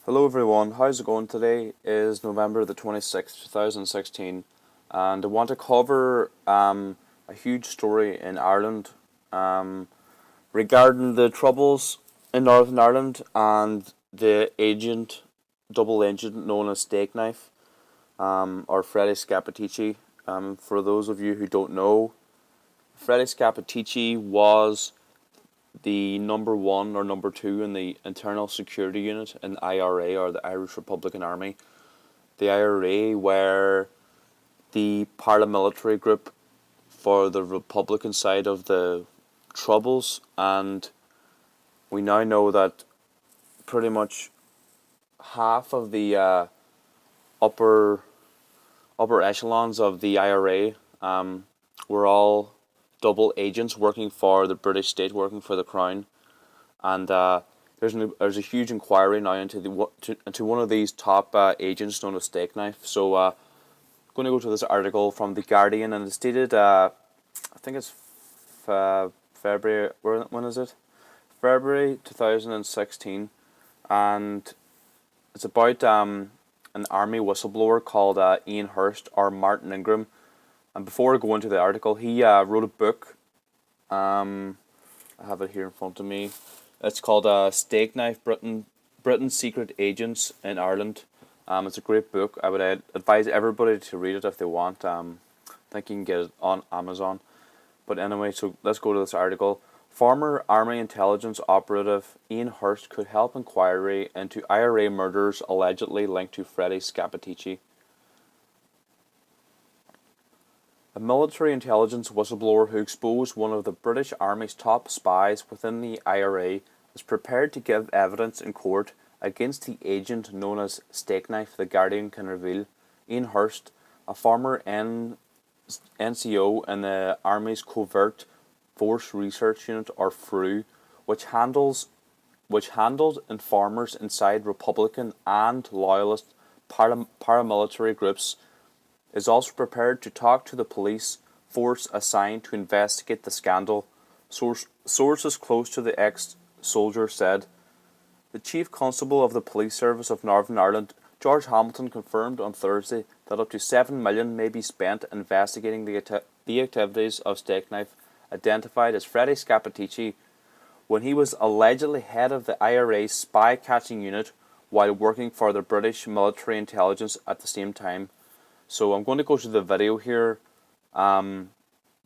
Hello everyone, how's it going? Today is November the 26th, 2016, and I want to cover a huge story in Ireland regarding the troubles in Northern Ireland and the double agent known as Stakeknife, or Freddie Scappaticci. For those of you who don't know, Freddie Scappaticci was the number one or number two in the internal security unit in the IRA, or the Irish Republican Army. The IRA were the paramilitary group for the Republican side of the Troubles, and we now know that pretty much half of the upper echelons of the IRA were all double agents working for the British state, working for the Crown, and there's a huge inquiry now into one of these top agents known as Stakeknife. So I'm going to go to this article from The Guardian, and it's dated I think it's February. When is it? February 2016, and it's about an army whistleblower called Ian Hurst, or Martin Ingram. And before I go into the article, he wrote a book. I have it here in front of me. It's called Stakeknife, Britain's Secret Agents in Ireland. It's a great book. I would advise everybody to read it if they want. I think you can get it on Amazon. But anyway, so let's go to this article. Former Army intelligence operative Ian Hurst could help inquiry into IRA murders allegedly linked to Freddie Scappaticci. A military intelligence whistleblower who exposed one of the British Army's top spies within the IRA is prepared to give evidence in court against the agent known as Stakeknife, The Guardian can reveal. Ian Hurst, a former NCO in the Army's Covert Force Research Unit, or FRU, which handled informers inside Republican and Loyalist paramilitary groups, is also prepared to talk to the police force assigned to investigate the scandal. Sources close to the ex-soldier said. The Chief Constable of the Police Service of Northern Ireland, George Hamilton, confirmed on Thursday that up to $7 million may be spent investigating the activities of Stakeknife, identified as Freddie Scappaticci, when he was allegedly head of the IRA's spy-catching unit while working for the British military intelligence at the same time. So I'm going to go to the video here now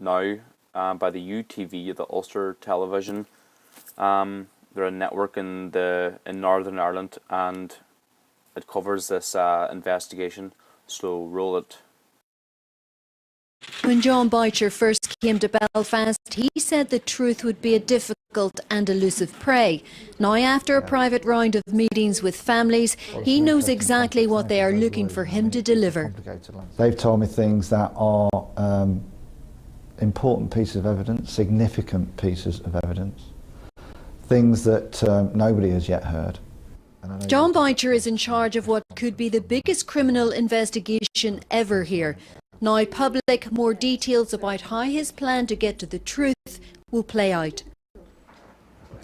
by the UTV, the Ulster Television. They're a network in Northern Ireland, and it covers this investigation. So roll it. When John Boucher first came to Belfast, he said the truth would be a difficult and elusive prey. Now, after a private round of meetings with families, he knows exactly what they are looking for him to deliver. They've told me things that are important pieces of evidence, significant pieces of evidence, things that nobody has yet heard. John Boucher is in charge of what could be the biggest criminal investigation ever here. Now public, more details about how his plan to get to the truth will play out.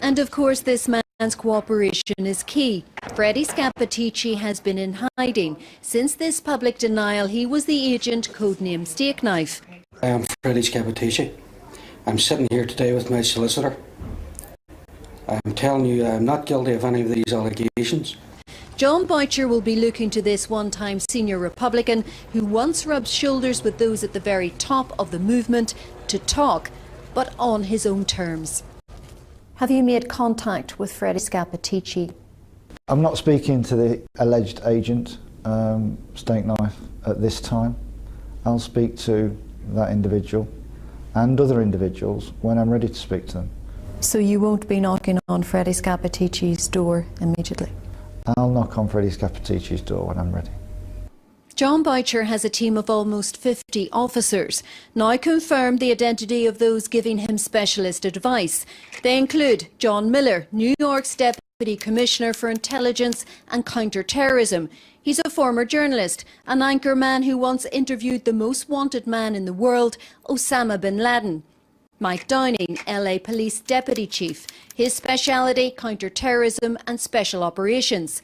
And of course this man's cooperation is key. Freddie Scappaticci has been in hiding. Since this public denial, he was the agent codenamed Stakeknife. I am Freddie Scappaticci. I'm sitting here today with my solicitor. I'm telling you I'm not guilty of any of these allegations. John Boucher will be looking to this one-time senior Republican who once rubbed shoulders with those at the very top of the movement to talk, but on his own terms. Have you made contact with Freddie Scappaticci? I'm not speaking to the alleged agent, Stakeknife, at this time. I'll speak to that individual and other individuals when I'm ready to speak to them. So you won't be knocking on Freddie Scappaticci's door immediately? I'll knock on Freddie Scappaticci's door when I'm ready. John Boucher has a team of almost 50 officers. Now confirmed the identity of those giving him specialist advice. They include John Miller, New York's Deputy Commissioner for Intelligence and Counter-Terrorism. He's a former journalist, an anchor man who once interviewed the most wanted man in the world, Osama bin Laden. Mike Downing, LA Police Deputy Chief. His speciality, counter-terrorism and special operations.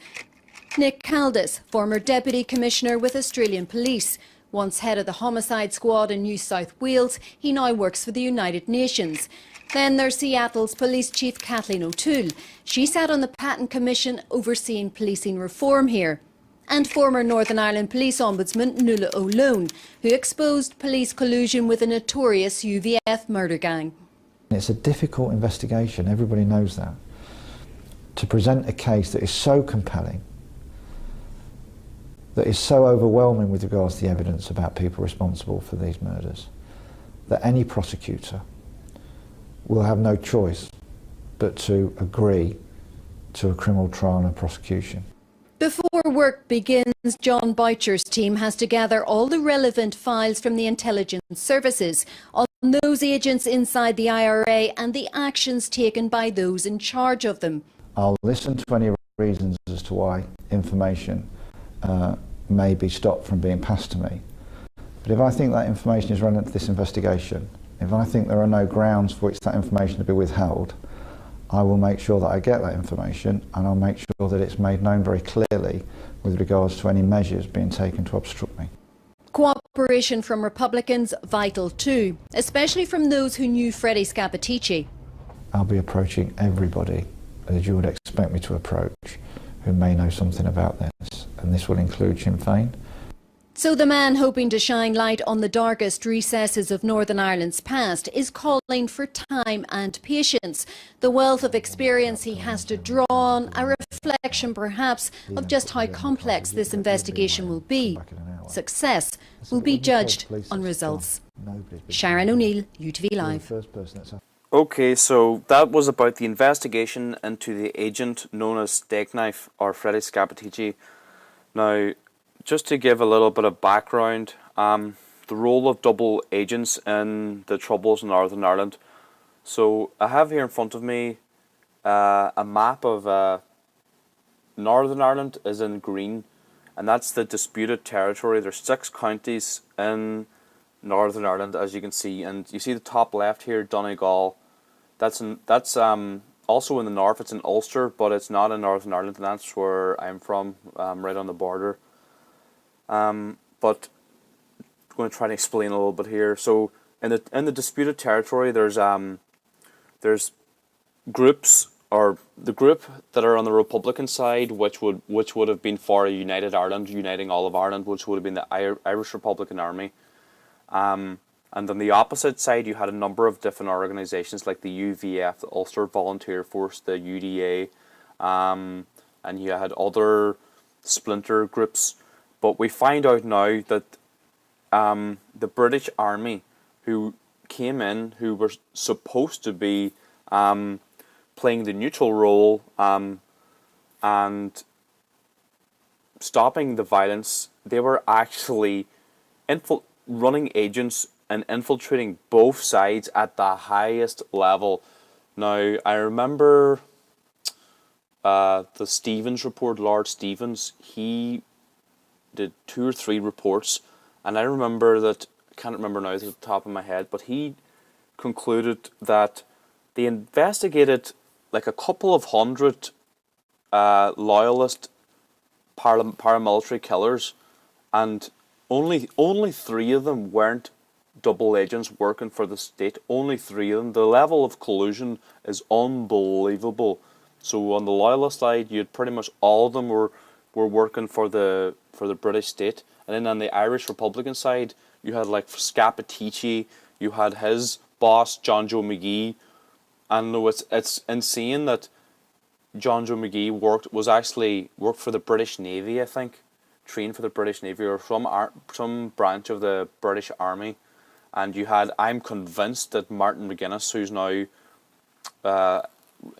Nick Caldis, former Deputy Commissioner with Australian Police. Once head of the homicide squad in New South Wales, he now works for the United Nations. Then there's Seattle's Police Chief Kathleen O'Toole. She sat on the Patent Commission overseeing policing reform here. And former Northern Ireland Police Ombudsman Nuala O'Loan, who exposed police collusion with a notorious UVF murder gang. It's a difficult investigation, everybody knows that. To present a case that is so compelling, that is so overwhelming with regards to the evidence about people responsible for these murders, that any prosecutor will have no choice but to agree to a criminal trial and a prosecution. Before work begins, John Boucher's team has to gather all the relevant files from the intelligence services on those agents inside the IRA and the actions taken by those in charge of them. I'll listen to any reasons as to why information may be stopped from being passed to me. But if I think that information is relevant to this investigation, if I think there are no grounds for which that information to be withheld, I will make sure that I get that information, and I'll make sure that it's made known very clearly with regards to any measures being taken to obstruct me. Cooperation from Republicans vital too, especially from those who knew Freddie Scappaticci. I'll be approaching everybody as you would expect me to approach who may know something about this, and this will include Sinn Féin. So the man hoping to shine light on the darkest recesses of Northern Ireland's past is calling for time and patience. The wealth of experience he has to draw on, a reflection perhaps of just how complex this investigation will be. Success will be judged on results. Sharon O'Neill, UTV Live. Okay, so that was about the investigation into the agent known as Stakeknife, or Freddie Scappaticci. Now, just to give a little bit of background, the role of double agents in the Troubles in Northern Ireland. So I have here in front of me a map of Northern Ireland is in green, and that's the disputed territory. There's 6 counties in Northern Ireland, as you can see, and you see the top left here, Donegal. That's also in the north. It's in Ulster, but it's not in Northern Ireland, and that's where I'm from, right on the border. But I'm going to try to explain a little bit here. So in the disputed territory, there's groups, or the group that are on the Republican side, which would have been for a united Ireland, uniting all of Ireland, which would have been the Irish Republican Army. And on the opposite side, you had a number of different organisations like the UVF, the Ulster Volunteer Force, the UDA, and you had other splinter groups. But we find out now that the British Army, who came in, who were supposed to be playing the neutral role and stopping the violence, they were actually running agents and infiltrating both sides at the highest level. Now, I remember the Stevens report, Lord Stevens, he did 2 or 3 reports, and I remember that, I can't remember now at the top of my head, but he concluded that they investigated like a couple of hundred loyalist paramilitary killers, and only 3 of them weren't double agents working for the state. Only 3 of them. The level of collusion is unbelievable. So on the loyalist side, you had pretty much all of them were working for the British state, and then on the Irish Republican side, you had like Scappaticci, you had his boss John Joe McGee, and it's insane that John Joe McGee worked for the British Navy, I think, trained for the British Navy or some branch of the British Army. And you had, I'm convinced that Martin McGuinness, who's now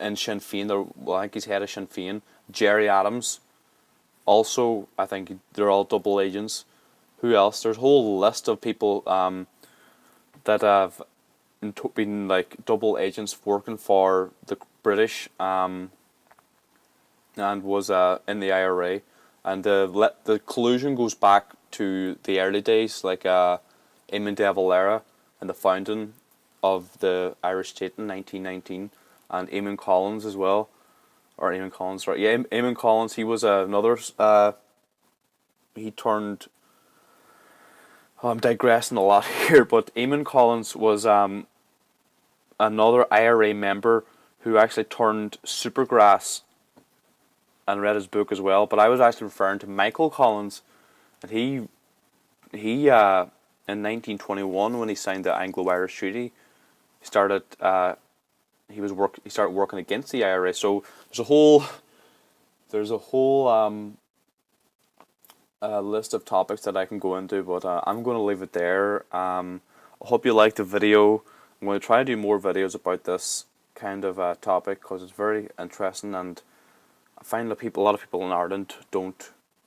in Sinn Féin, I think he's head of Sinn Féin, Jerry Adams, also, I think they're all double agents. Who else? There's a whole list of people that have been like double agents working for the British and was in the IRA. And the collusion goes back to the early days, like Eamon de Valera and the founding of the Irish state in 1919, and Eamon Collins as well, or Eamon Collins, right? Yeah, Eamon Collins. He was another. He turned. Oh, I'm digressing a lot here, but Eamon Collins was another IRA member who actually turned Supergrass and read his book as well. But I was actually referring to Michael Collins, and he in 1921 when he signed the Anglo-Irish Treaty, he started he started working against the IRA. So there's a whole list of topics that I can go into, but I'm going to leave it there. I hope you liked the video. I'm going to try to do more videos about this kind of topic because it's very interesting, and I find that a lot of people in Ireland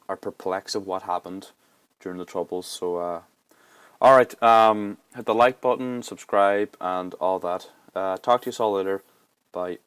are perplexed of what happened during the Troubles. So, all right, hit the like button, subscribe, and all that. Talk to you all later. Bye.